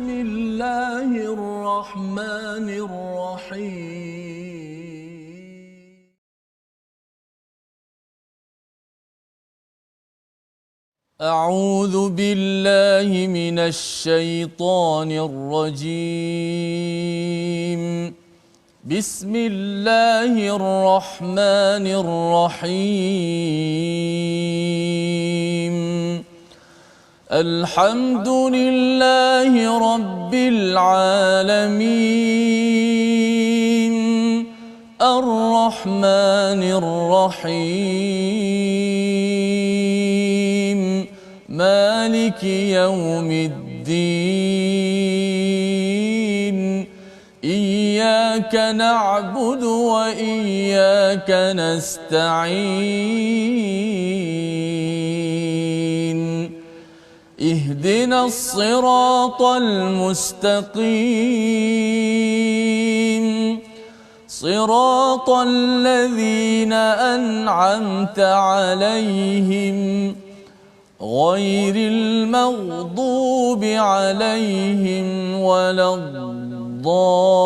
بسم الله الرحمن الرحيم أعوذ بالله من الشيطان الرجيم بسم الله الرحمن الرحيم الحمد لله رب العالمين الرحمن الرحيم مالك يوم الدين إياك نعبد وإياك نستعين اهدنا الصراط المستقيم صراط الذين أنعمت عليهم غير المغضوب عليهم ولا الضالين.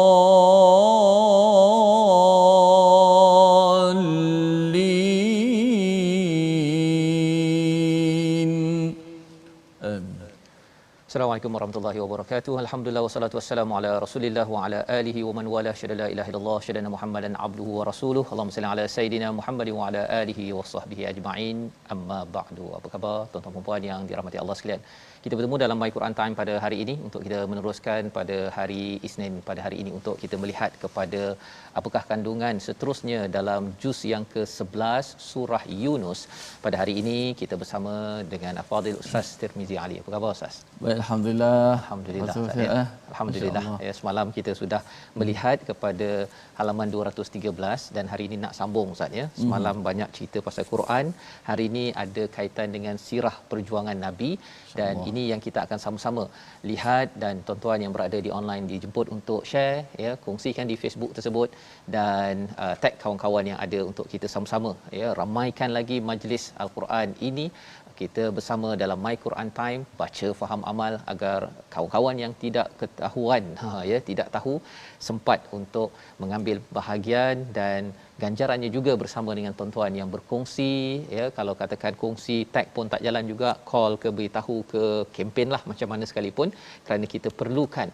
Assalamualaikum warahmatullahi wabarakatuh. Alhamdulillah wassalatu wassalamu ala Rasulillah wa ala alihi wa man wala syada la ilaha illallah syada Muhammadan abduhu wa rasuluhu. Allahumma salli ala sayidina Muhammad wa ala alihi wa sahbihi ajma'in. Amma ba'du. Apa khabar tuan-tuan dan puan yang dirahmati Allah sekalian? Kita bertemu dalam My Quran Time pada hari ini untuk kita meneruskan pada hari Isnin pada hari ini untuk kita melihat kepada apakah kandungan seterusnya dalam juz yang ke-11 surah Yunus. Pada hari ini kita bersama dengan Al-Fadhil Ustaz Tirmizi Ali. Apa khabar Ustaz? Baik, alhamdulillah. Alhamdulillah. Alhamdulillah. Ya, semalam kita sudah melihat kepada halaman 213 dan hari ini nak sambung Ustaz ya. Semalam banyak cerita pasal Quran, hari ini ada kaitan dengan sirah perjuangan Nabi dan ini yang kita akan sama-sama lihat dan tuan-tuan yang berada di online dijemput untuk share ya, kongsikan di Facebook tersebut dan tag kawan-kawan yang ada untuk kita sama-sama ya ramaikan lagi majlis Al-Quran ini. Kita bersama dalam My Quran Time, baca faham amal agar kawan-kawan yang tidak ketahuan ya tidak tahu sempat untuk mengambil bahagian dan ganjarannya juga bersama dengan tuan-tuan yang berkongsi ya. Kalau katakan kongsi tag pun tak jalan juga, call ke beritahu ke kempen lah macam mana sekalipun, kerana kita perlukan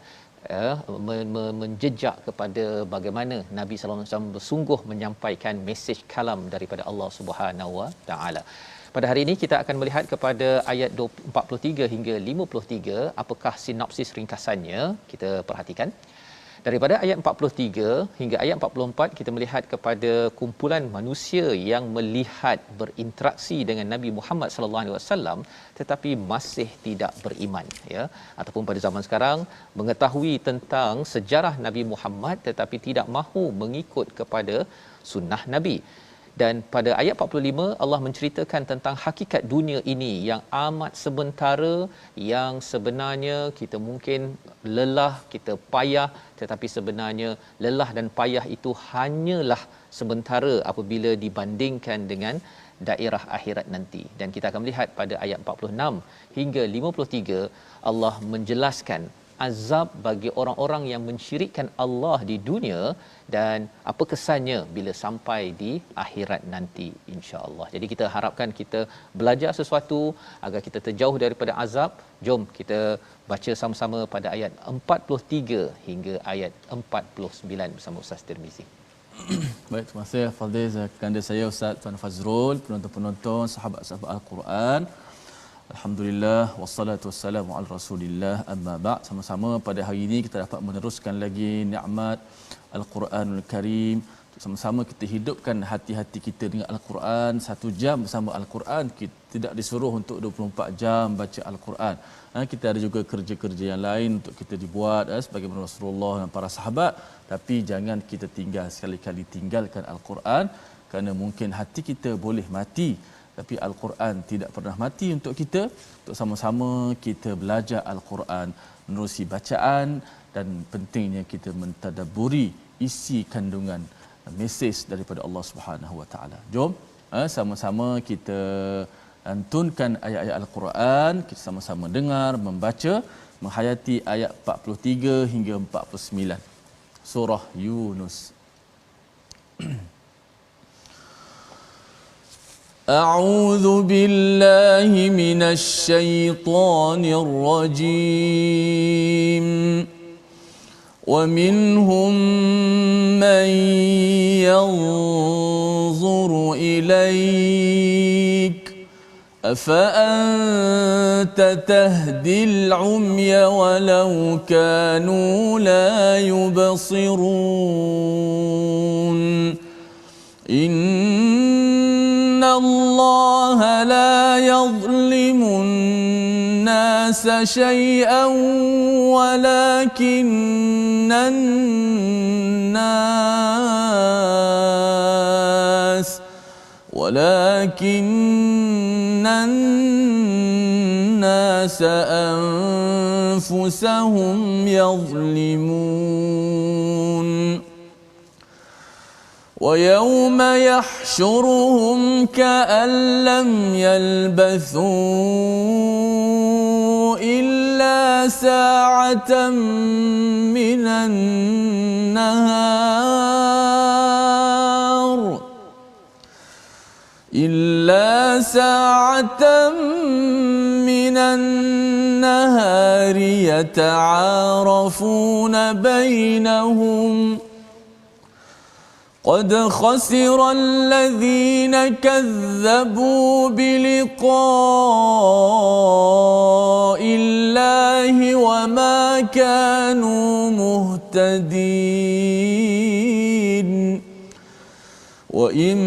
menjejak kepada bagaimana Nabi sallallahu alaihi wasallam bersungguh menyampaikan mesej kalam daripada Allah Subhanahu wa taala. Pada hari ini kita akan melihat kepada ayat 43 hingga 53. Apakah sinopsis ringkasannya? Kita perhatikan. Daripada ayat 43 hingga ayat 44 kita melihat kepada kumpulan manusia yang melihat berinteraksi dengan Nabi Muhammad sallallahu alaihi wasallam tetapi masih tidak beriman ya, ataupun pada zaman sekarang mengetahui tentang sejarah Nabi Muhammad tetapi tidak mahu mengikut kepada sunnah Nabi. Dan pada ayat 45 Allah menceritakan tentang hakikat dunia ini yang amat sementara, yang sebenarnya kita mungkin lelah, kita payah, tetapi sebenarnya lelah dan payah itu hanyalah sementara apabila dibandingkan dengan daerah akhirat nanti. Dan kita akan melihat pada ayat 46 hingga 53 Allah menjelaskan azab bagi orang-orang yang mensyirikkan Allah di dunia dan apa kesannya bila sampai di akhirat nanti insya-Allah. Jadi kita harapkan kita belajar sesuatu agar kita terjauh daripada azab. Jom kita baca sama-sama pada ayat 43 hingga ayat 49 bersama Ustaz Tirmizi. Baik, terima kasih Fadil kanda saya Ustaz Tuan Fazrul, penonton-penonton, sahabat-sahabat Al-Quran. Alhamdulillah wassalatu wassalamu ala Rasulillah, amma ba'd. Sama-sama pada hari ini kita dapat meneruskan lagi nikmat Al-Quranul Karim. Sama-sama kita hidupkan hati-hati kita dengan Al-Quran. 1 jam bersama Al-Quran, kita tidak disuruh untuk 24 jam baca Al-Quran. Kita ada juga kerja-kerja yang lain untuk kita dibuat sebagaimana Rasulullah dan para sahabat, tapi jangan kita sekali-kali tinggalkan Al-Quran, kerana mungkin hati kita boleh mati tapi Al-Quran tidak pernah mati untuk kita. Untuk sama-sama kita belajar Al-Quran, menerusi bacaan dan pentingnya kita mentadabburi isi kandungan mesej daripada Allah Subhanahu Wa Taala. Jom sama-sama kita lantunkan ayat-ayat Al-Quran, kita sama-sama dengar, membaca, menghayati ayat 43 hingga 49 surah Yunus. أعوذ بالله من الشيطان الرجيم ومنهم من ينظر إليك أفأنت تهدي العمي ولو كانوا لا يبصرون إن الله لا يظلم الناس شيئا ولكن الناس أنفسهم يظلمون ويوم يحشرهم كأن لم يلبثوا إلا ساعة من النهار يتعارفون بينهم قد خسر الذين كذبوا بلقاء الله وما كانوا مهتدين وإما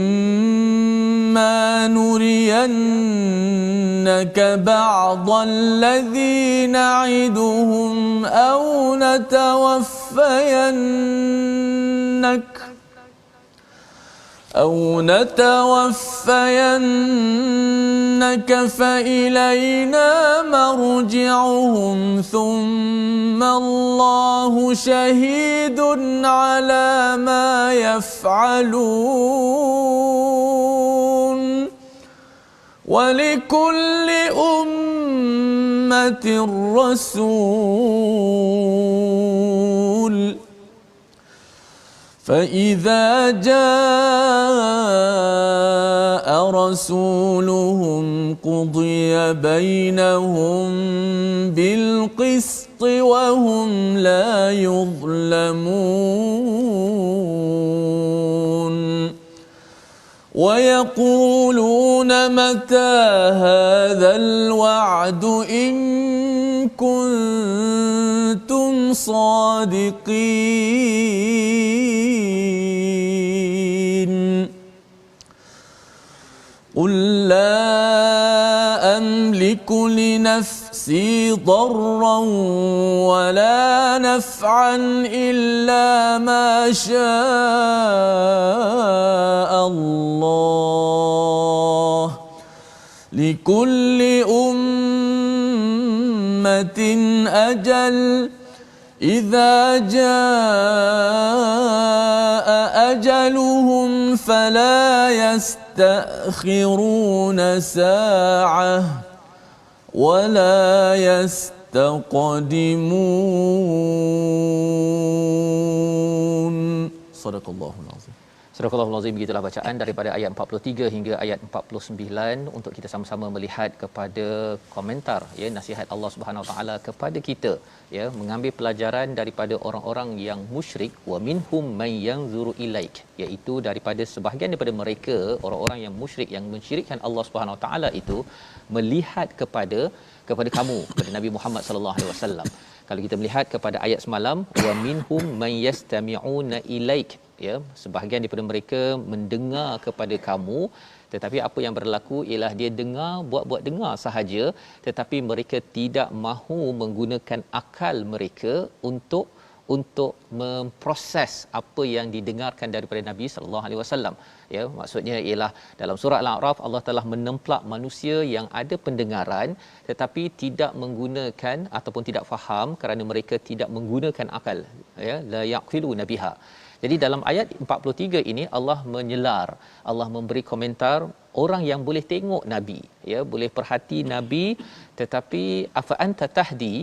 نرينك بعض الذي نعدهم أو نتوفينك فإلينا مرجعهم ثم الله شهيد على ما يفعلون ولكل أمة رسول فإذا جاء رسولهم قضي بينهم بالقسط وهم لا يظلمون ويقولون متى هذا الوعد إن كنتم صادقين قل لا أملك لنفسي ضرا ولا نفعا إلا ما شاء الله لكل أمة أجل إذا جاء أجلهم فلا يستأخرون ساعة ولا يستقدمون صدق الله العظيم. Surah Al-Azim, begitulah bacaan daripada ayat 43 hingga ayat 49 untuk kita sama-sama melihat kepada komentar ya nasihat Allah Subhanahu Wa Taala kepada kita ya, mengambil pelajaran daripada orang-orang yang musyrik, wa minhum may yanzuru ilaik, iaitu daripada sebahagian daripada mereka orang-orang yang musyrik yang mensyirikkan Allah Subhanahu Wa Taala itu melihat kepada kamu, kepada Nabi Muhammad sallallahu alaihi wasallam. Kalau kita melihat kepada ayat semalam, wa minhum may yastami'una ilaik, ya, sebahagian daripada mereka mendengar kepada kamu, tetapi apa yang berlaku ialah dia dengar, buat-buat dengar sahaja, tetapi mereka tidak mahu menggunakan akal mereka untuk memproses apa yang didengarkan daripada Nabi sallallahu alaihi wasallam. Ya, maksudnya ialah dalam surah Al-A'raf Allah telah menemplak manusia yang ada pendengaran tetapi tidak menggunakan ataupun tidak faham kerana mereka tidak menggunakan akal, ya, la yaqiluna biha. Jadi dalam ayat 43 ini Allah menyelar, Allah memberi komentar orang yang boleh tengok nabi, ya, boleh perhati nabi, tetapi afa anta tahdi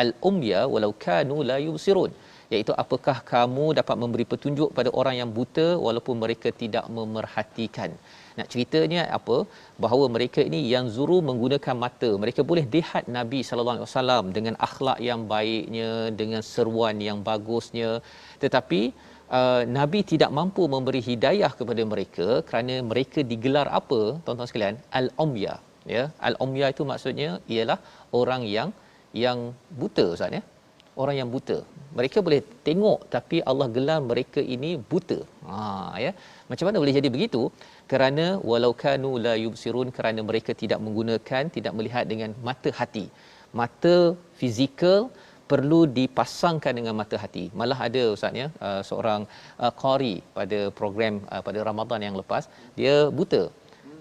al-umya walau kanu la yubsirun, iaitu apakah kamu dapat memberi petunjuk pada orang yang buta walaupun mereka tidak memerhatikan. Nak ceritanya apa? Bahawa mereka ini yang zuru menggunakan mata. Mereka boleh lihat Nabi sallallahu alaihi wasallam dengan akhlak yang baiknya, dengan seruan yang bagusnya, tetapi Nabi tidak mampu memberi hidayah kepada mereka kerana mereka digelar apa, tuan-tuan sekalian? Al-umya, ya. Al-umya itu maksudnya ialah orang yang buta, Ustaz, ya. Orang yang buta. Mereka boleh tengok tapi Allah gelar mereka ini buta. Ya. Macam mana boleh jadi begitu? Kerana walau kanu la yubsirun, kerana mereka tidak menggunakan, tidak melihat dengan mata hati. Mata fizikal perlu dipasangkan dengan mata hati. Malah ada, Ustaz, ya, seorang qari pada program pada Ramadan yang lepas, dia buta.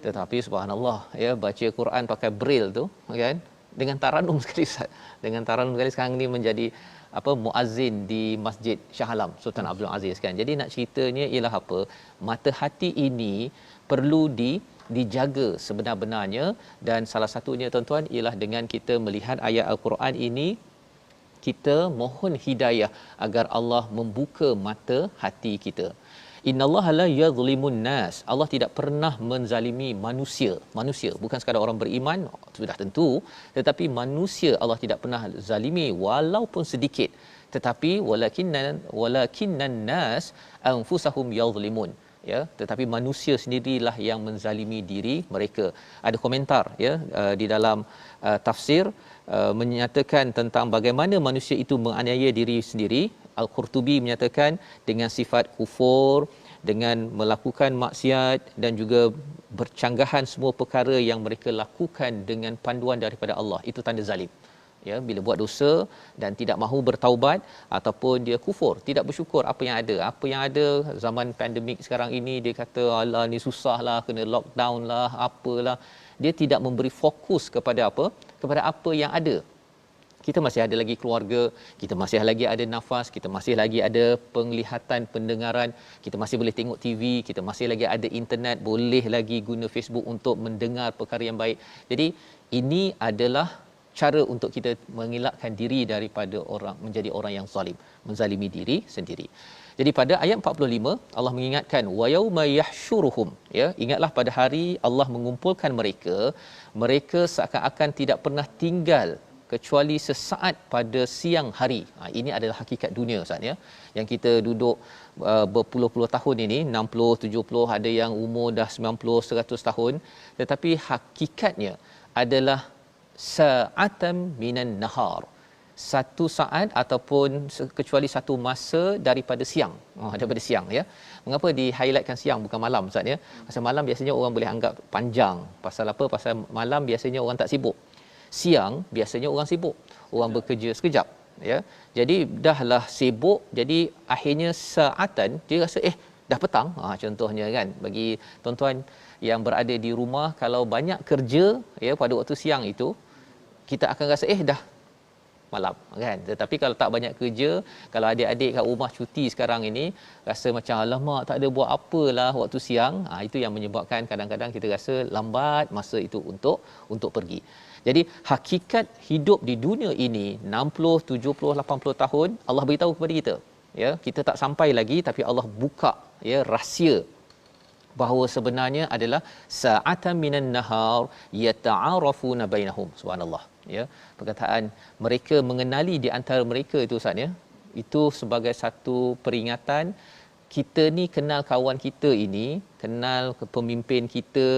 Tetapi subhanallah, ya, baca Quran pakai braille tu, kan? Dengan taranum sekali, Ustaz. Dengan taranum sekali. Sekarang ni menjadi muazzin di Masjid Shah Alam Sultan Abdul Aziz, kan. Jadi nak ceritanya ialah apa? Mata hati ini perlu dijaga sebenar-benarnya, dan salah satunya, tuan-tuan, ialah dengan kita melihat ayat Al-Quran ini, kita mohon hidayah agar Allah membuka mata hati kita. Innallaha la yadhlimun nas. Allah tidak pernah menzalimi manusia. Manusia bukan sekadar orang beriman, sudah tentu, tetapi manusia Allah tidak pernah zalimi walaupun sedikit. Tetapi walakinnan nas anfusahum yadhlimun, ya, tetapi manusia sendirilah yang menzalimi diri mereka. Ada komentar, ya, di dalam tafsir menyatakan tentang bagaimana manusia itu menganiaya diri sendiri. Al-Qurtubi menyatakan dengan sifat kufur, dengan melakukan maksiat dan juga bercanggahan semua perkara yang mereka lakukan dengan panduan daripada Allah, itu tanda zalim. Ya, bila buat dosa dan tidak mahu bertaubat ataupun dia kufur, tidak bersyukur apa yang ada zaman pandemik sekarang ini, dia kata alah ni susahlah, kena lockdown lah, apalah. Dia tidak memberi fokus kepada apa yang ada. Kita masih ada lagi keluarga, kita masih lagi ada nafas, kita masih lagi ada penglihatan, pendengaran, kita masih boleh tengok TV, kita masih lagi ada internet, boleh lagi guna Facebook untuk mendengar perkara yang baik. Jadi ini adalah cara untuk kita mengelakkan diri daripada orang menjadi orang yang zalim, menzalimi diri sendiri. Jadi pada ayat 45 Allah mengingatkan wa yauma yahsyuruhum, ya, ingatlah pada hari Allah mengumpulkan mereka seakan-akan tidak pernah tinggal kecuali sesaat pada siang hari. Ini adalah hakikat dunia, Ustaz, ya. Yang kita duduk berpuluh-puluh tahun ini, 60, 70, ada yang umur dah 90, 100 tahun, tetapi hakikatnya adalah sa'atan minan nahar. Satu saat ataupun kecuali satu masa daripada siang. Daripada siang, ya. Mengapa di-highlightkan siang bukan malam, Ustaz, ya? Pasal malam biasanya orang boleh anggap panjang. Pasal apa? Pasal malam biasanya orang tak sibuk. Siang biasanya orang sibuk, orang bekerja sekejap, ya. Jadi dahlah sibuk, jadi akhirnya saatan dia rasa dah petang. Contohnya, kan, bagi tuan-tuan yang berada di rumah, kalau banyak kerja, ya, pada waktu siang itu, kita akan rasa dah malam, kan. Tetapi kalau tak banyak kerja, kalau adik-adik kat rumah cuti sekarang ini, rasa macam alamak tak ada buat apalah waktu siang. Itu yang menyebabkan kadang-kadang kita rasa lambat masa itu untuk pergi. Jadi hakikat hidup di dunia ini 60, 70, 80 tahun Allah beritahu kepada kita, ya. Kita tak sampai lagi, tapi Allah buka, ya, rahsia bahawa sebenarnya adalah sa'atan minan nahar yata'arafuna bainahum. Subhanallah, ya. Perkataan mereka mengenali di antara mereka itu, Ustaz, ya. Itu sebagai satu peringatan kita ni kenal kawan kita ini, kenal pemimpin kita,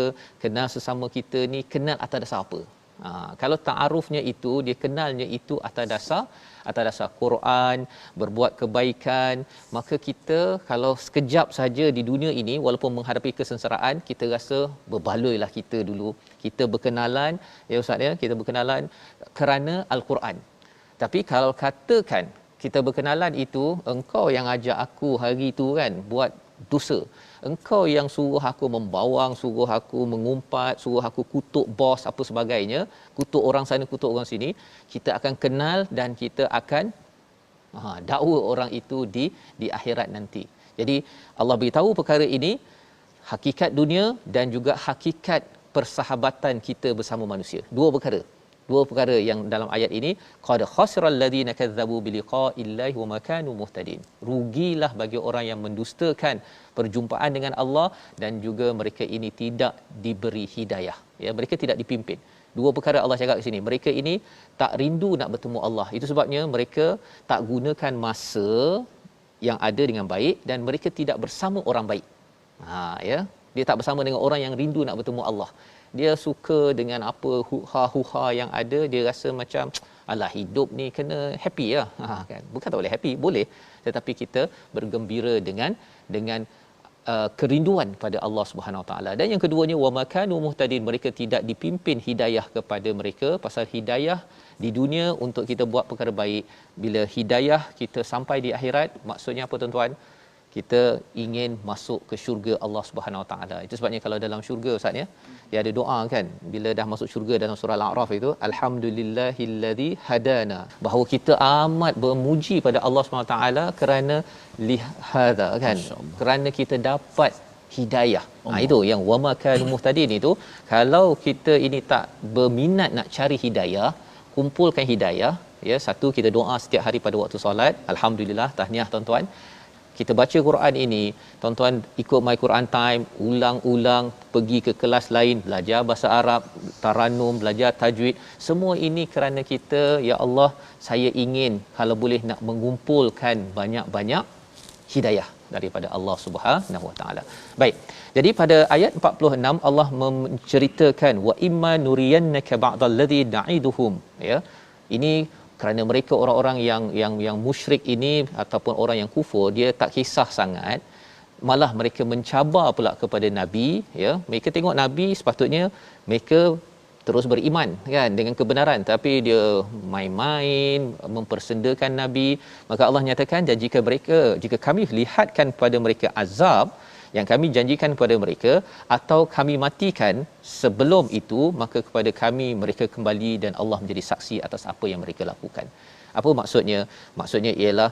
kenal sesama kita ni, kenal atas dasar apa? Kalau ta'arufnya itu, dia kenalnya itu atas dasar Quran, berbuat kebaikan, maka kita kalau sekejap saja di dunia ini, walaupun menghadapi kesengsaraan, kita rasa berbaloilah kita dulu. Kita berkenalan, ya, Ustaz, ya, kita berkenalan kerana Al-Quran. Tapi kalau katakan kita berkenalan itu, engkau yang ajak aku hari itu, kan, buat dosa, engkau yang suruh aku membawang, suruh aku mengumpat, suruh aku kutuk bos apa sebagainya, kutuk orang sana, kutuk orang sini, kita akan kenal dan kita akan dakwa orang itu di akhirat nanti. Jadi Allah beritahu perkara ini, hakikat dunia dan juga hakikat persahabatan kita bersama manusia. Dua perkara yang dalam ayat ini, qad khasiral ladzina kazzabu biliqa'illahi wa ma kanu muhtadin. Rugilah bagi orang yang mendustakan perjumpaan dengan Allah dan juga mereka ini tidak diberi hidayah. Ya, mereka tidak dipimpin. Dua perkara Allah cakap di sini. Mereka ini tak rindu nak bertemu Allah. Itu sebabnya mereka tak gunakan masa yang ada dengan baik dan mereka tidak bersama orang baik. Ya, dia tak bersama dengan orang yang rindu nak bertemu Allah. Dia suka dengan apa huha yang ada, dia rasa macam alah, hidup ni kena happy lah. Kan, bukan tak boleh happy, boleh, tetapi kita bergembira dengan kerinduan pada Allah Subhanahu Wa Taala. Dan yang keduanya, wa makanu muhtadin, mereka tidak dipimpin hidayah kepada mereka. Pasal hidayah di dunia untuk kita buat perkara baik, bila hidayah kita sampai di akhirat, maksudnya apa tuan-tuan? Kita ingin masuk ke syurga Allah Subhanahu Wa Taala. Itu sebabnya kalau dalam syurga, Ustaz, ya, dia ada doa kan, bila dah masuk syurga dalam surah Al-A'raf itu, alhamdulillahillazi hadana, bahawa kita amat bermuji pada Allah Subhanahu Wa Taala kerana lihada kan, kerana kita dapat hidayah. Itu yang wama kanu muhtadin itu. Kalau kita ini tak berminat nak cari hidayah, kumpulkan hidayah, ya, satu, kita doa setiap hari pada waktu solat. Alhamdulillah, tahniah tuan-tuan, kita baca Quran ini, tuan-tuan ikut My Quran Time, ulang-ulang, pergi ke kelas lain, belajar bahasa Arab, taranum, belajar tajwid, semua ini kerana kita, ya Allah, saya ingin kalau boleh nak mengumpulkan banyak-banyak hidayah daripada Allah Subhanahu Wa Taala. Baik. Jadi pada ayat 46 Allah menceritakan wa imma nuriyannaka ba'dallazi na'iduhum, ya. Ini kerana mereka orang-orang yang musyrik ini ataupun orang yang kufur, dia tak kisah sangat, malah mereka mencabar pula kepada nabi, ya. Mereka tengok nabi, sepatutnya mereka terus beriman kan dengan kebenaran, tapi dia main-main mempersendakan nabi. Maka Allah nyatakan, dan jika kami lihatkan pada mereka azab yang kami janjikan kepada mereka, atau kami matikan sebelum itu, maka kepada kami mereka kembali dan Allah menjadi saksi atas apa yang mereka lakukan. Apa maksudnya? Maksudnya ialah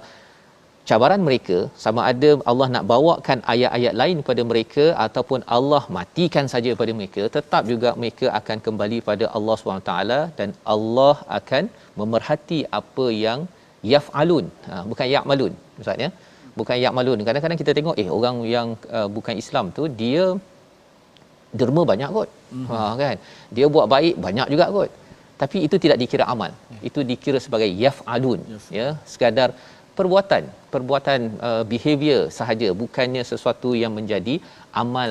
cabaran mereka, sama ada Allah nak bawakan ayat-ayat lain kepada mereka ataupun Allah matikan saja pada mereka, tetap juga mereka akan kembali pada Allah SWT, dan Allah akan memerhati apa yang yaf'alun, bukan ya'malun, maksudnya bukan ya'malun. Kadang-kadang kita tengok orang yang bukan Islam tu, dia derma banyak kot. Kan, dia buat baik banyak juga kot, tapi itu tidak dikira amal. Itu dikira sebagai yaf'alun, ya, sekadar perbuatan behavior sahaja, bukannya sesuatu yang menjadi amal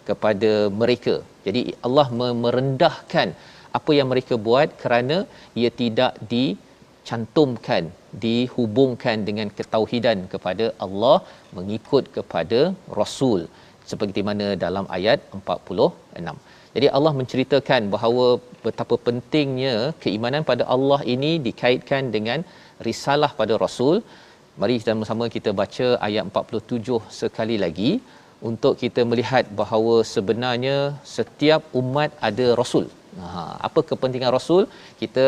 kepada mereka. Jadi Allah merendahkan apa yang mereka buat kerana ia tidak dicantumkan, dihubungkan dengan ketauhidan kepada Allah, mengikut kepada Rasul, seperti mana dalam ayat 46. Jadi Allah menceritakan bahawa betapa pentingnya keimanan pada Allah ini dikaitkan dengan risalah pada Rasul. Mari sama-sama kita baca ayat 47 sekali lagi untuk kita melihat bahawa sebenarnya setiap umat ada Rasul. Apa kepentingan Rasul? Kita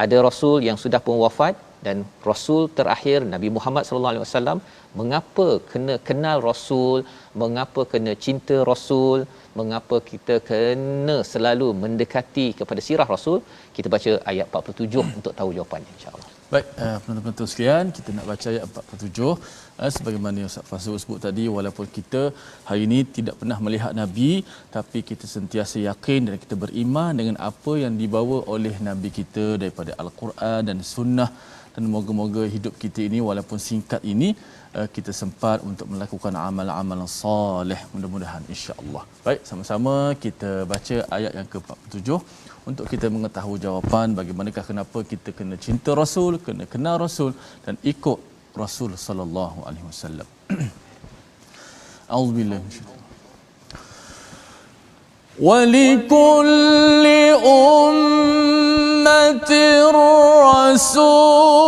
ada Rasul yang sudah pun wafat, dan Rasul terakhir Nabi Muhammad sallallahu alaihi wasallam. Mengapa kena kenal Rasul? Mengapa kena cinta Rasul? Mengapa kita kena selalu mendekati kepada sirah Rasul? Kita baca ayat 47 untuk tahu jawapannya, insya-Allah. Baik, penonton-penonton sekalian, kita nak baca ayat 47. Sebagaimana yang Ustaz Fazrul sebut tadi, walaupun kita hari ini tidak pernah melihat Nabi, tapi kita sentiasa yakin dan kita beriman dengan apa yang dibawa oleh Nabi kita daripada Al-Quran dan Sunnah. Dan moga-moga hidup kita ini walaupun singkat ini, kita sempat untuk melakukan amal-amal soleh, mudah-mudahan, insya-Allah. Baik, sama-sama kita baca ayat yang ke-47 untuk kita mengetahui jawapan bagaimanakah kenapa kita kena cinta Rasul, kena kenal Rasul dan ikut Rasul sallallahu alaihi wasallam. A'udzubillahi minasyaitanir walikulli ummatir rasul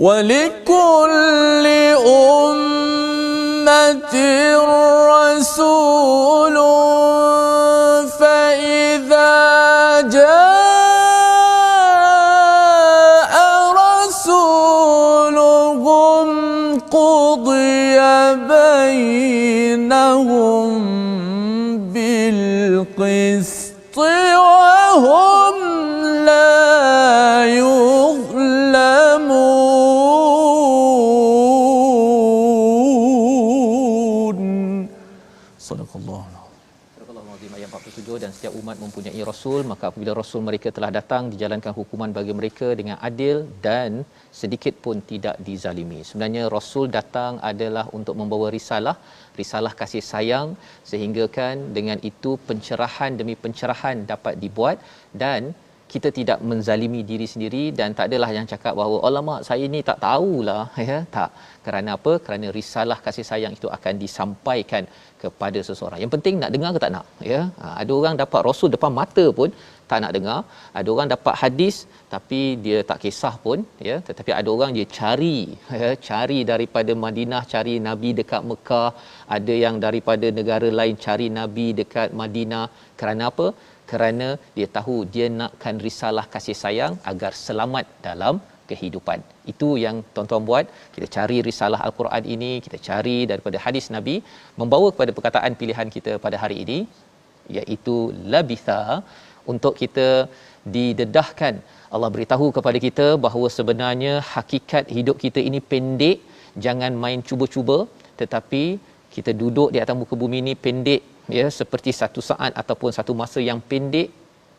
walikulli ummatir rasul fa idza jaa umat mempunyai rasul, maka apabila rasul mereka telah datang, dijalankan hukuman bagi mereka dengan adil dan sedikit pun tidak dizalimi. Sebenarnya rasul datang adalah untuk membawa risalah kasih sayang, sehingga kan dengan itu pencerahan demi pencerahan dapat dibuat dan kita tidak menzalimi diri sendiri. Dan tak adalah yang cakap bahawa alamak saya ni tak tahulah, ya, tak. Kerana apa? Kerana risalah kasih sayang itu akan disampaikan kepada seseorang. Yang penting nak dengar ke tak nak, ya. Ada orang dapat rasul depan mata pun tak nak dengar, ada orang dapat hadis tapi dia tak kisah pun, ya. Tetapi ada orang dia cari, ya, cari daripada Madinah, cari nabi dekat Mekah, ada yang daripada negara lain cari nabi dekat Madinah. Kerana apa? Kerana dia tahu dia nakkan risalah kasih sayang agar selamat dalam kehidupan. Itu yang tuan-tuan buat. Kita cari risalah Al-Quran ini, kita cari daripada hadis Nabi, membawa kepada perkataan pilihan kita pada hari ini, iaitu labitha, untuk kita didedahkan. Allah beritahu kepada kita bahawa sebenarnya hakikat hidup kita ini pendek. Jangan main cuba-cuba, tetapi kita duduk di atas muka bumi ini pendek, ya, seperti satu saat ataupun satu masa yang pendek.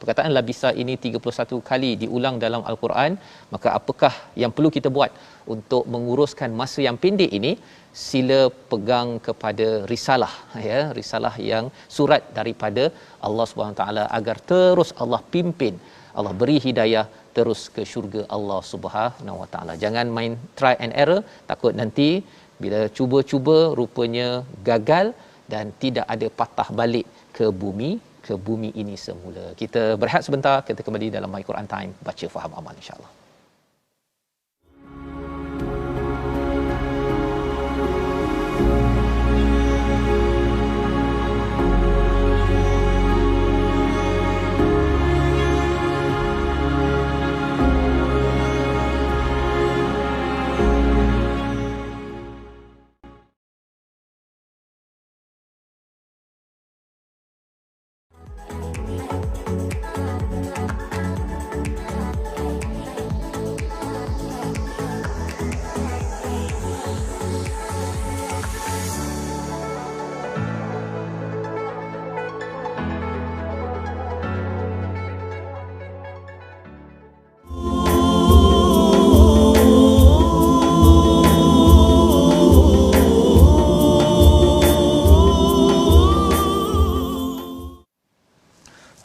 Perkataan labisa ini 31 kali diulang dalam Al-Quran. Maka apakah yang perlu kita buat untuk menguruskan masa yang pendek ini? Sila pegang kepada risalah, ya, risalah yang surat daripada Allah Subhanahu taala, agar terus Allah pimpin, Allah beri hidayah terus ke syurga Allah Subhanahu wa taala. Jangan main try and error, takut nanti bila cuba-cuba rupanya gagal dan tidak ada patah balik ke bumi ini semula. Kita berehat sebentar, kita kembali dalam My Quran Time, baca faham amal insya-Allah.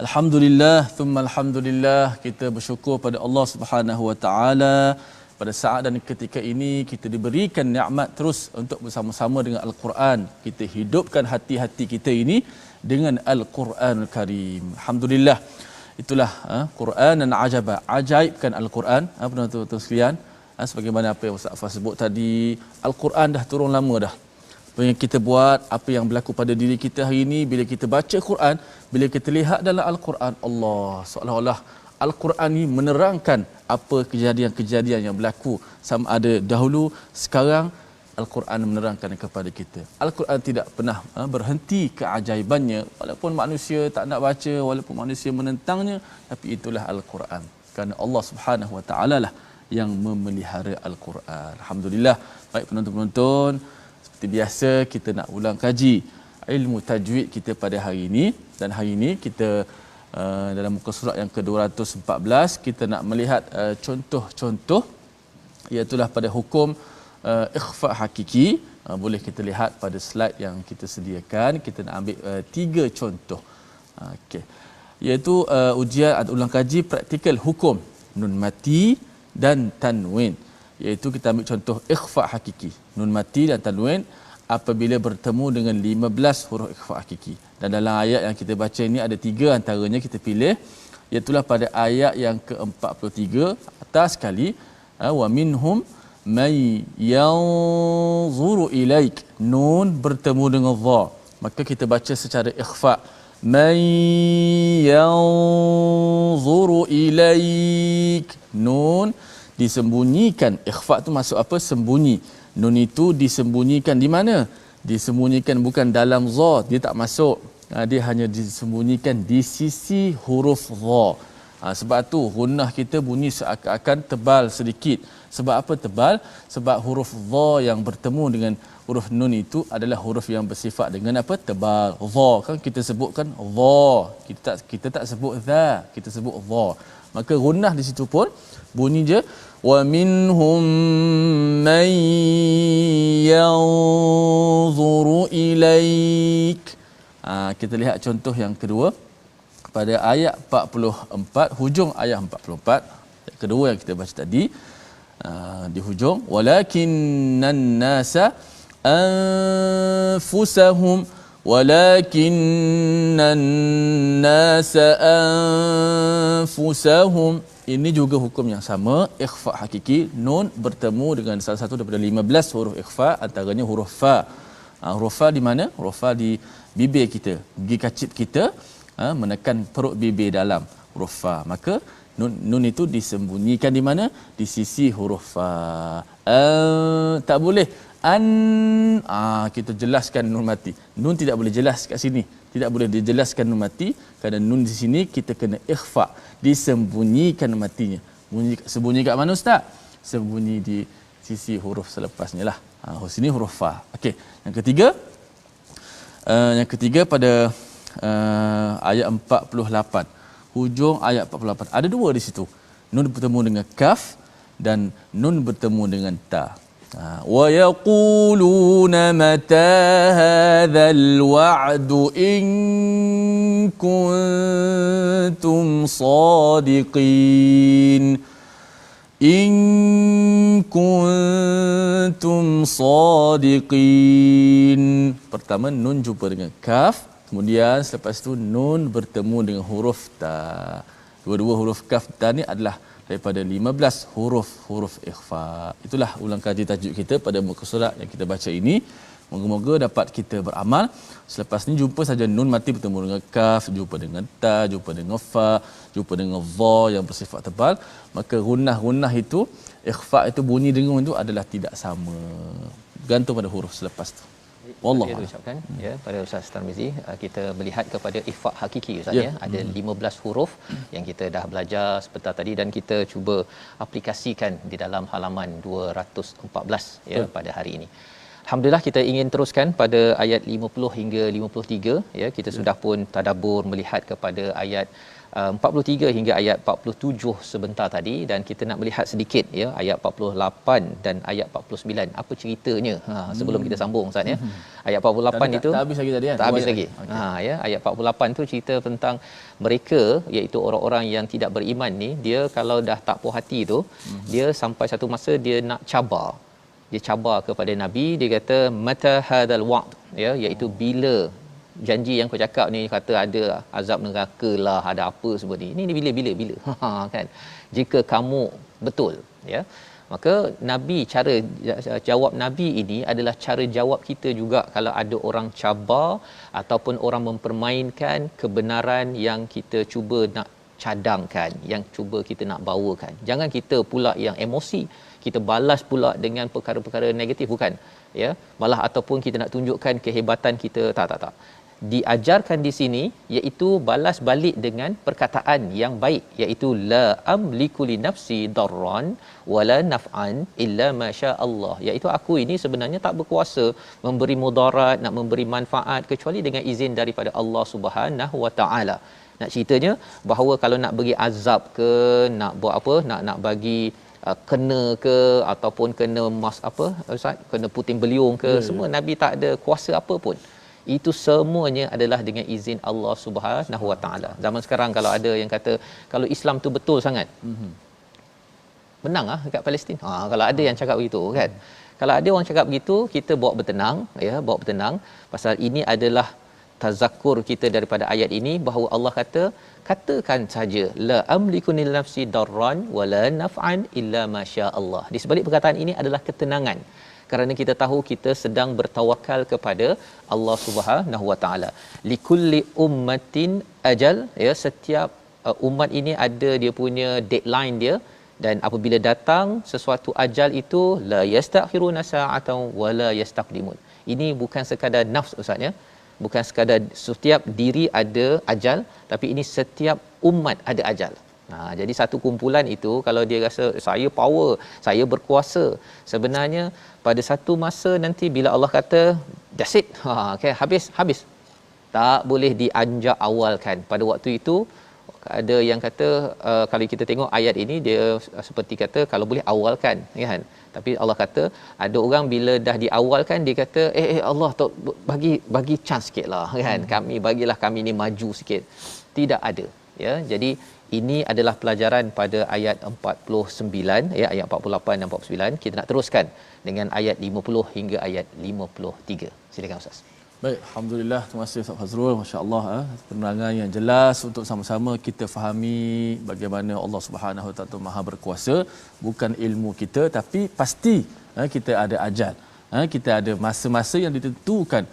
Alhamdulillah, thumma alhamdulillah, kita bersyukur pada Allah Subhanahu wa taala pada saat dan ketika ini kita diberikan nikmat terus untuk bersama-sama dengan Al-Quran. Kita hidupkan hati-hati kita ini dengan Al-Quranul Karim. Alhamdulillah. Itulah Quran ajaba, ajaibkan Al-Quran. Penonton-penonton sekalian, sebagaimana apa yang Ustaz Fah sebut tadi, Al-Quran dah turun lama dah. Apa yang kita buat, apa yang berlaku pada diri kita hari ini, bila kita baca Quran, bila kita lihat dalam Al-Quran, Allah, seolah-olah Al-Quran ini menerangkan apa kejadian-kejadian yang berlaku sama ada dahulu, sekarang. Al-Quran menerangkan kepada kita. Al-Quran tidak pernah berhenti keajaibannya, walaupun manusia tak nak baca, walaupun manusia menentangnya, tapi itulah Al-Quran. Kerana Allah Subhanahu Wa Taala lah yang memelihara Al-Quran. Alhamdulillah. Baik penonton-penonton, seperti biasa kita nak ulang kaji ilmu tajwid kita pada hari ini. Dan hari ini kita dalam muka surat yang ke-214 kita nak melihat contoh-contoh, iaitu pada hukum ikhfa hakiki. Boleh kita lihat pada slide yang kita sediakan. Kita nak ambil 3 contoh. Okey. Iaitu ujian atau ulang kaji praktikal hukum nun mati dan tanwin. Iaitu kita ambil contoh ikhfa hakiki, nun mati dan tanwin apabila bertemu dengan 15 huruf ikhfa hakiki. Dan dalam ayat yang kita baca ini ada 3 antaranya kita pilih, iaitu pada ayat yang ke-43 atas sekali, wa minhum may yanzuru ilaik, nun bertemu dengan dha, maka kita baca secara ikhfa, may yanzuru ilaik, nun disembunyikan. Ikhfa tu maksud apa? Sembunyi. Nun itu disembunyikan di mana? Disembunyikan bukan dalam dha, dia tak masuk. Dia hanya disembunyikan di sisi huruf dha. Sebab tu gunnah kita bunyi seakan-akan tebal sedikit. Sebab apa tebal? Sebab huruf dha yang bertemu dengan huruf nun itu adalah huruf yang bersifat dengan apa? Tebal. Dha kan kita sebutkan dha. Kita tak sebut dha, kita sebut dha. Maka gunnah di situ pun bunyi je wa minhum man yanzuru ilaik. Kita lihat contoh yang kedua pada ayat 44, hujung ayat 44 ayat kedua yang kita baca tadi, di hujung walakinnan nasa anfusahum walakinnan nasa anfusahum. Ini juga hukum yang sama, ikhfa hakiki, nun bertemu dengan salah satu daripada 15 huruf ikhfa, antaranya huruf fa. Huruf fa di mana? Huruf fa di bibir kita, gigi kacip kita, menekan perut bibir dalam huruf fa. Maka nun itu disembunyikan di mana? Di sisi huruf fa. Tak boleh kita jelaskan nun mati. Nun tidak boleh jelas kat sini. Tidak boleh dijelaskan nun mati kerana nun di sini kita kena ikhfa, disembunyikan matinya. Sembunyi kat mana ustaz? Sembunyi di sisi huruf selepasnya lah. Sini huruf fa. Okey, yang ketiga pada ayat 48, hujung ayat 48 ada dua di situ, nun bertemu dengan kaf dan nun bertemu dengan ta. Wa yaquluna mata hadzal wa'du in kuntum sadiqin. In kuntum sadiqin. Pertama nun jumpa dengan kaf, kemudian selepas itu nun bertemu dengan huruf ta. Dua-dua huruf kaf ta ni adalah daripada 15 huruf ikhfa. Itulah ulang kaji tajuk kita pada muka surat yang kita baca ini. Moga-moga dapat kita beramal. Selepas ni jumpa saja nun mati bertemu dengan kaf, jumpa dengan ta, jumpa dengan fa, jumpa dengan dha yang bersifat tebal. Maka gunnah itu, ikhfa itu, bunyi dengung itu adalah tidak sama. Bergantung pada huruf selepas tu. Wallahu a'lam. Ucapkan ya pada Ustaz Tarmizi, kita melihat kepada ikhfa hakiki Ustaz ya. Ada 15 huruf yang kita dah belajar sebentar tadi dan kita cuba aplikasikan di dalam halaman 214 ya pada hari ini. Alhamdulillah, kita ingin teruskan pada ayat 50 hingga 53 ya. Kita sudah pun tadabbur melihat kepada ayat 43 hingga ayat 47 sebentar tadi, dan kita nak melihat sedikit ya ayat 48 dan ayat 49 apa ceritanya sebelum kita sambung Ustaz ya. Ayat 48 itu tak habis lagi tadi kan? Tak habis lagi. Okay. Ya, ayat 48 tu cerita tentang mereka, iaitu orang-orang yang tidak beriman ni, dia kalau dah tak puas hati tu, dia sampai satu masa dia nak cabar. Dia cabar kepada Nabi, dia kata mata hadzal wa'd ya, iaitu bila janji yang kau cakap ni, kata ada azab neraka lah, ada apa semua ni. Ini bila kan. Jika kamu betul ya. Maka Nabi, cara jawab Nabi ini adalah cara jawab kita juga kalau ada orang cabar ataupun orang mempermainkan kebenaran yang kita cuba nak cadangkan, yang cuba kita nak bawakan. Jangan kita pula yang emosi, kita balas pula dengan perkara-perkara negatif, bukan ya, malah ataupun kita nak tunjukkan kehebatan kita, tak. Diajarkan di sini iaitu balas balik dengan perkataan yang baik, iaitu la amliku li nafsi darran wala naf'an illa ma syaa Allah, iaitu aku ini sebenarnya tak berkuasa memberi mudarat, nak memberi manfaat kecuali dengan izin daripada Allah Subhanahu wa taala. Nak ceritanya bahawa kalau nak bagi azab ke, nak buat apa, nak bagi kena ke, ataupun kena Ustaz, kena puting beliung ke, semua Nabi tak ada kuasa apa pun. Itu semuanya adalah dengan izin Allah Subhanahu wa taala. Zaman sekarang kalau ada yang kata kalau Islam tu betul sangat, menang dekat Palestin. Kalau ada yang cakap begitu kan. Kalau ada orang cakap begitu, kita bawa bertenang pasal ini adalah tazakkur kita daripada ayat ini, bahawa Allah katakan saja la amliku li nafsi darran wala naf'an illa ma syaa Allah. Di sebalik perkataan ini adalah ketenangan, kerana kita tahu kita sedang bertawakal kepada Allah Subhanahu wa taala. Likulli ummatin ajal ya, setiap umat ini ada dia punya deadline dia, dan apabila datang sesuatu ajal itu la yastakhiruna sa'atan wala yastaqdimun. Ini bukan sekadar nafs Ustaz ya, bukan sekadar setiap diri ada ajal, tapi ini setiap umat ada ajal. Jadi satu kumpulan itu kalau dia rasa saya power, saya berkuasa, sebenarnya pada satu masa nanti bila Allah kata that's it, okay, habis tak boleh dianjak awalkan. Pada waktu itu ada yang kata kalau kita tengok ayat ini dia seperti kata kalau boleh awalkan, kan, tapi Allah kata ada orang bila dah diawalkan dia kata Allah bagi chance sikitlah, kan, bagilah kami ni maju sikit. Tidak ada, ya. Jadi ini adalah pelajaran pada ayat 49, ya, ayat 48 dan 49. Kita nak teruskan dengan ayat 50 hingga ayat 53. Silakan Ustaz. Baik, alhamdulillah, terima kasih Ustaz Fazrul, masya-Allah, penerangan yang jelas untuk sama-sama kita fahami bagaimana Allah Subhanahu Wa Taala Maha berkuasa. Bukan ilmu kita, tapi pasti kita ada ajal. Kita ada masa-masa yang ditentukan.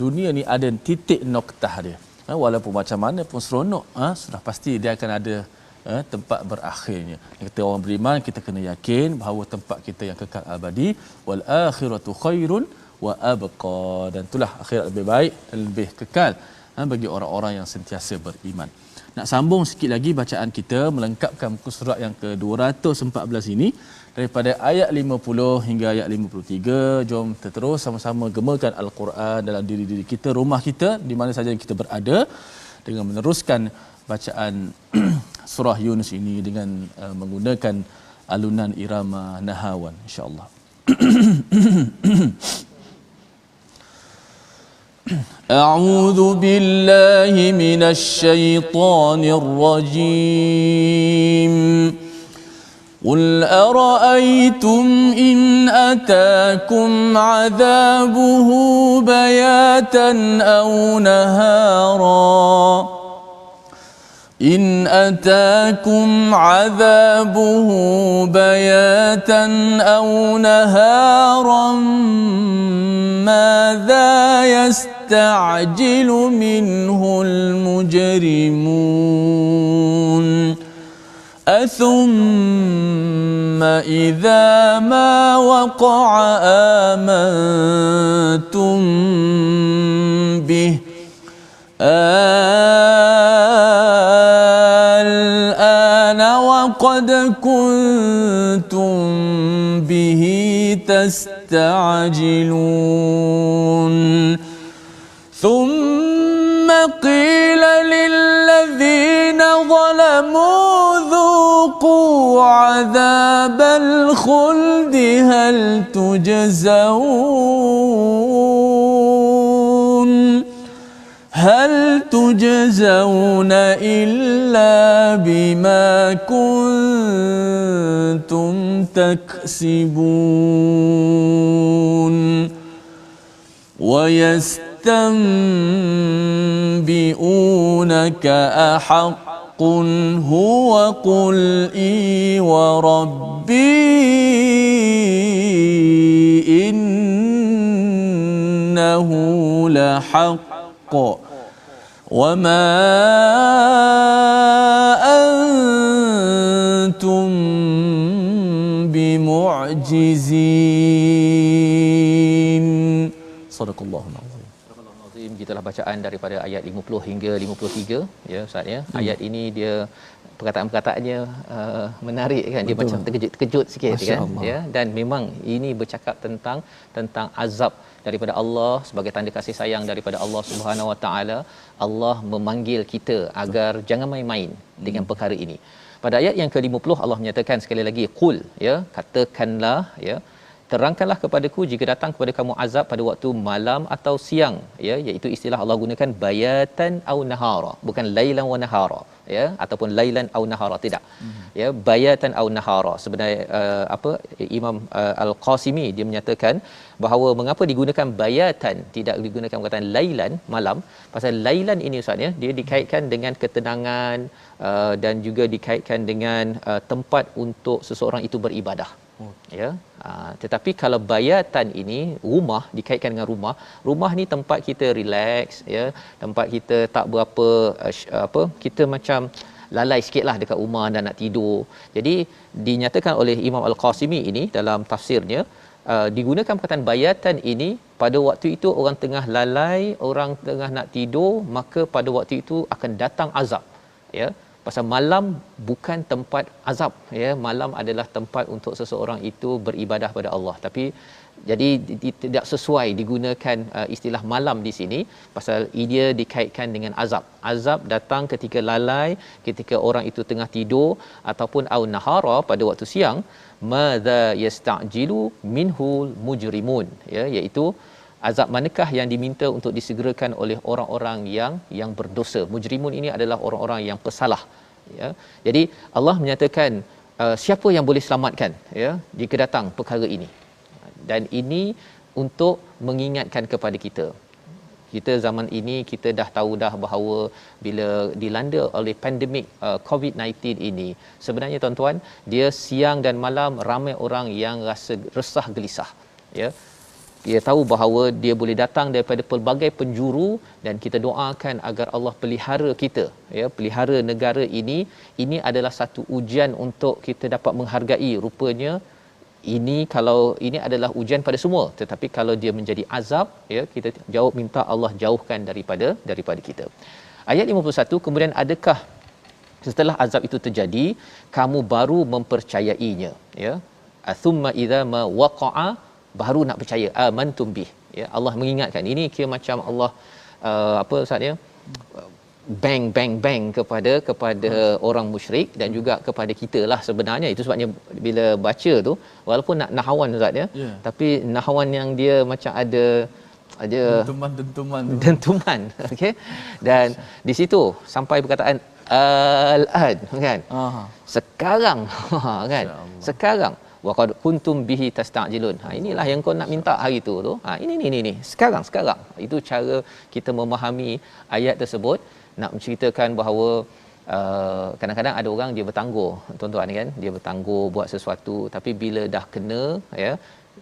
Dunia ni ada titik noktah dia. Walaupun macam mana pun seronok, sudah pasti dia akan ada tempat berakhirnya. Kita orang beriman, kita kena yakin bahawa tempat kita yang kekal abadi, wal akhiratu khairun wa abqa, dan itulah akhirat lebih baik dan lebih kekal bagi orang-orang yang sentiasa beriman. Nak sambung sikit lagi bacaan kita melengkapkan muka surat yang ke-214 ini daripada ayat 50 hingga ayat 53. Jom kita terus sama-sama gemakan al-Quran dalam diri-diri kita, rumah kita, di mana saja kita berada, dengan meneruskan bacaan surah Yunus ini dengan menggunakan alunan irama nahawan, insya-Allah. أعوذ بالله من الشيطان الرجيم قل أرأيتم إن أتاكم عذابه بياتا أو نهارا إن أتاكم عذابه بياتا أو نهارا ماذا يستعجل منه المجرمون أثم إذا ما وقع آمنتم به الآن وقد كنتم به تستعجلون ثم قيل للذين ظلموا ذوقوا عذاب الخلد هل تجزون إلا بما كنتم تكسبون ويستنبئونك أحق هو قل إي وربي إنه لحق وما أنتم بمعجزين. صدق الله العظيم. Gitulah bacaan daripada ayat 50 hingga 53, ya Ustaz, ya. Ayat ini dia perkataan-perkataannya menarik, kan, dia betul, macam terkejut sikit, kan, ya, dan memang ini bercakap tentang azab daripada Allah sebagai tanda kasih sayang daripada Allah Subhanahu Wa Taala. Allah memanggil kita agar jangan main-main dengan perkara ini. Pada ayat yang ke-50 Allah menyatakan sekali lagi, qul, ya, katakanlah, ya, terangkanlah kepadaku jika datang kepada kamu azab pada waktu malam atau siang, ya, iaitu istilah Allah gunakan bayatan au nahara, bukan lailan wa nahara, ya, ataupun lailan au nahara, tidak. Ya, bayatan au nahara. Sebenarnya Imam Al-Qasimi dia menyatakan bahawa mengapa digunakan bayatan, tidak digunakan perkataan lailan, malam, pasal lailan ini Ustaz, ya, dia dikaitkan dengan ketenangan dan juga dikaitkan dengan tempat untuk seseorang itu beribadah. Ya, tetapi kalau bayatan ini rumah, dikaitkan dengan rumah ni tempat kita relax, ya, tempat kita tak berapa kita macam lalai sikitlah dekat rumah dan nak tidur. Jadi dinyatakan oleh Imam Al-Qasimi ini dalam tafsirnya, digunakan perkataan bayatan ini pada waktu itu orang tengah lalai, orang tengah nak tidur, maka pada waktu itu akan datang azab, ya. pasal malam bukan tempat azab, ya. Malam adalah tempat untuk seseorang itu beribadah pada Allah, tapi jadi tidak sesuai digunakan istilah malam di sini pasal ia dikaitkan dengan azab. Azab datang ketika lalai, ketika orang itu tengah tidur, ataupun au nahara, pada waktu siang. Madza yastajilu minhul mujrimun, ya, iaitu azab manakah yang diminta untuk disegerakan oleh orang-orang yang berdosa. Mujrimun ini adalah orang-orang yang pesalah, ya. Jadi Allah menyatakan siapa yang boleh selamatkan, ya, jika datang perkara ini. Dan ini untuk mengingatkan kepada kita. Kita zaman ini kita dah tahu dah bahawa bila dilanda oleh pandemik COVID-19 ini, sebenarnya tuan-tuan, dia siang dan malam ramai orang yang rasa resah gelisah, ya. Dia tahu bahawa dia boleh datang daripada pelbagai penjuru, dan kita doakan agar Allah pelihara kita, ya, pelihara negara ini. Ini adalah satu ujian untuk kita dapat menghargai. Rupanya ini, kalau ini adalah ujian pada semua, tetapi kalau dia menjadi azab, ya, kita jawab minta Allah jauhkan daripada kita. Ayat 51, kemudian adakah setelah azab itu terjadi kamu baru mempercayainya, ya. Thumma idza ma waqa'a, baru nak percaya. Amantum bih, ya. Allah mengingatkan. Ini kira macam Allah apa ustaz, ya, bang kepada orang musyrik dan juga kepada kita lah sebenarnya. Itu sebabnya bila baca tu, walaupun nak nahawan ustaz, ya, tapi nahawan yang dia macam ada dentuman okey, dan di situ sampai perkataan al-an, kan. Sekarang kan, sekarang waqad kuntum bihi tastajilun. Inilah yang kau nak minta hari tu. Ini sekarang. Itu cara kita memahami ayat tersebut. Nak menceritakan bahawa kadang-kadang ada orang dia bertangguh, tuan-tuan, kan, dia bertangguh buat sesuatu, tapi bila dah kena, ya,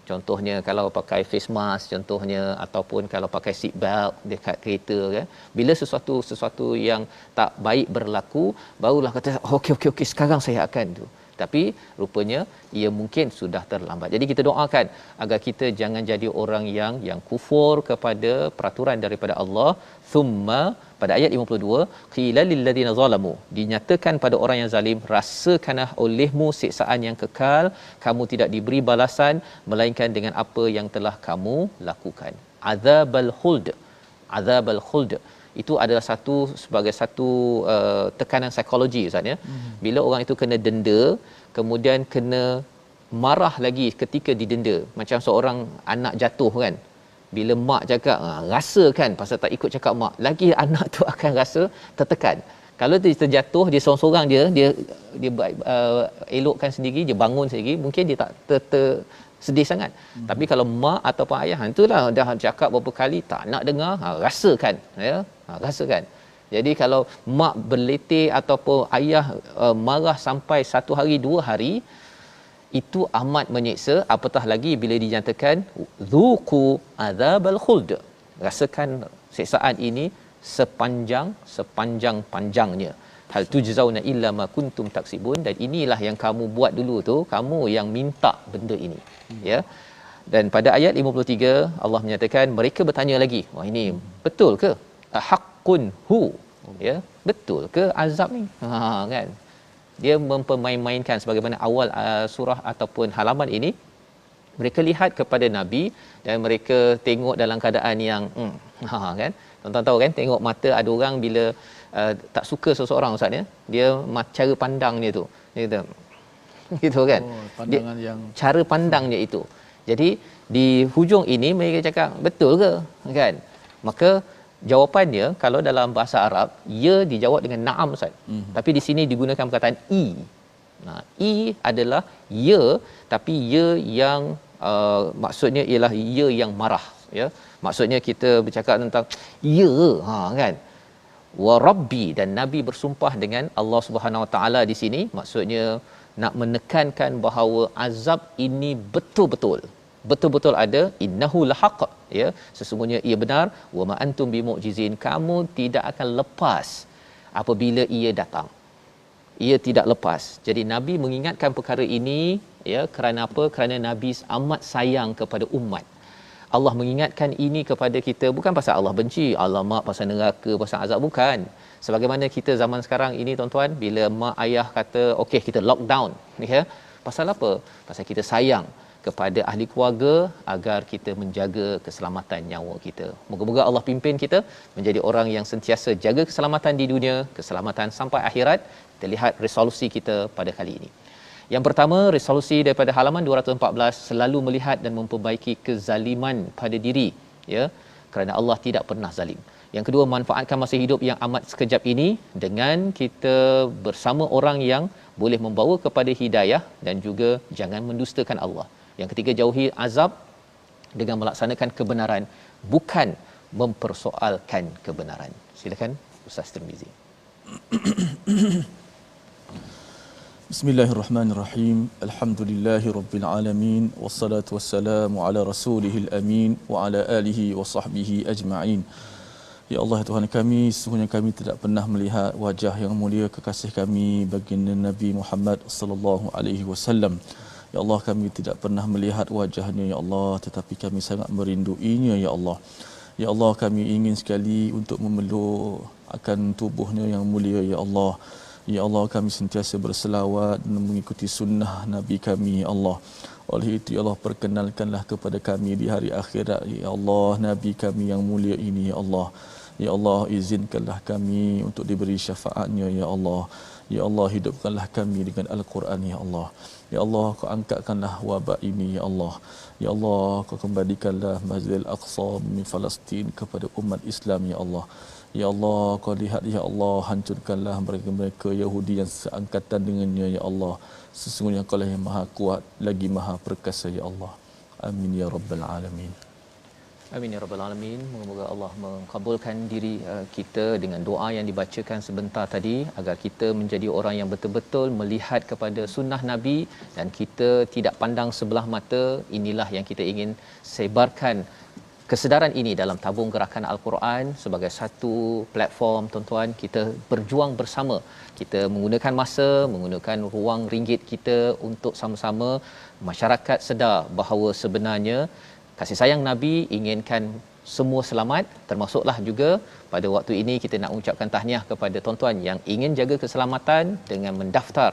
contohnya kalau pakai face mask contohnya, ataupun kalau pakai seat belt dekat kereta, kan, bila sesuatu yang tak baik berlaku, barulah kata okey sekarang saya akan tu. Tapi rupanya ia mungkin sudah terlambat. Jadi kita doakan agar kita jangan jadi orang yang kufur kepada peraturan daripada Allah. Thumma, pada ayat 52, qila lil ladzina zalamu, dinyatakan pada orang yang zalim, rasakanlah olehmu siksaan yang kekal, kamu tidak diberi balasan melainkan dengan apa yang telah kamu lakukan. Azabul khuld itu adalah sebagai satu tekanan psikologi, ustaz, ya. Bila orang itu kena denda, kemudian kena marah lagi ketika didenda, macam seorang anak jatuh, kan, bila mak cakap rasa, kan, pasal tak ikut cakap mak, lagi anak tu akan rasa tertekan. Kalau dia terjatuh, dia seorang-seorang, dia elokkan sendiri, dia bangun sendiri, mungkin dia tak sedih sangat. Tapi kalau mak ataupun ayah, itulah dah cakap berapa kali tak nak dengar, rasakan, ya, rasakan. Jadi kalau mak berletih ataupun ayah marah sampai 1 hari 2 hari, itu amat menyeksa. Apatah lagi bila dinyatakan zuqu adzabal khuld, rasakan siksaan ini sepanjang-panjangnya. Hal tujzauna illa ma kuntum taksibun, dan inilah yang kamu buat dulu tu, kamu yang minta benda ini, ya. Dan pada ayat 53 Allah menyatakan, mereka bertanya lagi, wah, ini betul ke? Haqqun hu, ya, betul ke azab ni? Kan, dia mempermain-mainkan sebagaimana awal surah ataupun halaman ini. Mereka lihat kepada Nabi dan mereka tengok dalam keadaan yang kan, tuan-tuan tahu, kan, tengok mata ada orang bila tak suka seseorang, ustaz, ya, dia cara pandang dia tu, dia kata gitu, kan, pandangan dia, yang cara pandangnya itu. Jadi di hujung ini mereka cakap betul ke, kan. Maka jawapannya, kalau dalam bahasa Arab, ya dijawab dengan na'am, ustaz. Tapi di sini digunakan perkataan i. I adalah ya, tapi ya yang maksudnya ialah ya yang marah, ya. Maksudnya kita bercakap tentang ya, kan, wa rabbi, dan Nabi bersumpah dengan Allah Subhanahu Wa Taala di sini, maksudnya nak menekankan bahawa azab ini betul-betul ada. Innahu lahaq, ya, sesungguhnya ia benar. Wa ma antum bimu'jizin, kamu tidak akan lepas apabila ia datang. Ia tidak lepas. Jadi Nabi mengingatkan perkara ini, ya, kerana apa? Kerana Nabi amat sayang kepada umat. Allah mengingatkan ini kepada kita bukan pasal Allah benci, alamak pasal neraka, pasal azab, bukan. Sebagaimana kita zaman sekarang ini tuan-tuan, bila mak ayah kata okey kita lockdown, ya. Pasal apa? Pasal kita sayang kepada ahli keluarga agar kita menjaga keselamatan nyawa kita. Moga-moga Allah pimpin kita menjadi orang yang sentiasa jaga keselamatan di dunia, keselamatan sampai akhirat. Kita lihat resolusi kita pada kali ini. Yang pertama, resolusi daripada halaman 214, selalu melihat dan memperbaiki kezaliman pada diri, ya, kerana Allah tidak pernah zalim. Yang kedua, manfaatkan masa hidup yang amat sekejap ini dengan kita bersama orang yang boleh membawa kepada hidayah, dan juga jangan mendustakan Allah. Yang ketiga, jauhi azab dengan melaksanakan kebenaran, bukan mempersoalkan kebenaran. Silakan Ustaz Tirmizi. Bismillahirrahmanirrahim. Alhamdulillahi rabbil alamin, wassalatu wassalamu ala rasulihil amin wa ala alihi wa sahbihi ajma'in. Ya Allah Tuhan kami, sesungguhnya kami tidak pernah melihat wajah yang mulia kekasih kami baginda Nabi Muhammad sallallahu alaihi wasallam. Ya Allah, kami tidak pernah melihat wajahnya ya Allah, tetapi kami sangat merinduinya ya Allah. Ya Allah, kami ingin sekali untuk memeluk akan tubuhnya yang mulia ya Allah. Ya Allah, kami sentiasa berselawat dan mengikuti sunnah Nabi kami ya Allah. Oleh itu ya Allah, perkenalkanlah kepada kami di hari akhirat ya Allah Nabi kami yang mulia ini ya Allah. Ya Allah, izinkanlah kami untuk diberi syafaatnya ya Allah. Ya Allah, hidupkanlah kami dengan Al-Quran ya Allah. Ya Allah, kau angkatkanlah wabak ini ya Allah. Ya Allah, kau kembalikanlah Masjidil Aqsa min Palestin kepada umat Islam ya Allah. Ya Allah, kau lihat ya Allah, hancurkanlah mereka-mereka Yahudi yang seangkatan dengannya ya Allah. Sesungguhnya kau lah yang maha kuat lagi maha perkasa ya Allah. Amin ya rabbal alamin. Amin ya rabbal alamin. Moga-moga Allah mengabulkan diri kita dengan doa yang dibacakan sebentar tadi, agar kita menjadi orang yang betul-betul melihat kepada sunnah Nabi dan kita tidak pandang sebelah mata. Inilah yang kita ingin sebarkan, kesedaran ini dalam tabung gerakan Al-Quran sebagai satu platform tuan-tuan. Kita berjuang bersama, kita menggunakan masa, menggunakan ruang ringgit kita untuk sama-sama masyarakat sedar bahawa sebenarnya kasih sayang Nabi inginkan semua selamat, termasuklah juga pada waktu ini kita nak ucapkan tahniah kepada tuan-tuan yang ingin jaga keselamatan dengan mendaftar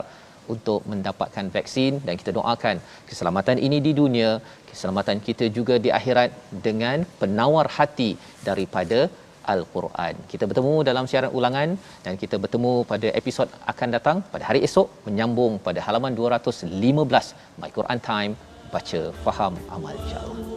untuk mendapatkan vaksin, dan kita doakan keselamatan ini di dunia, keselamatan kita juga di akhirat dengan penawar hati daripada Al-Quran. Kita bertemu dalam siaran ulangan dan kita bertemu pada episod akan datang pada hari esok, menyambung pada halaman 215 My Quran Time, baca, faham, amal, insya-Allah.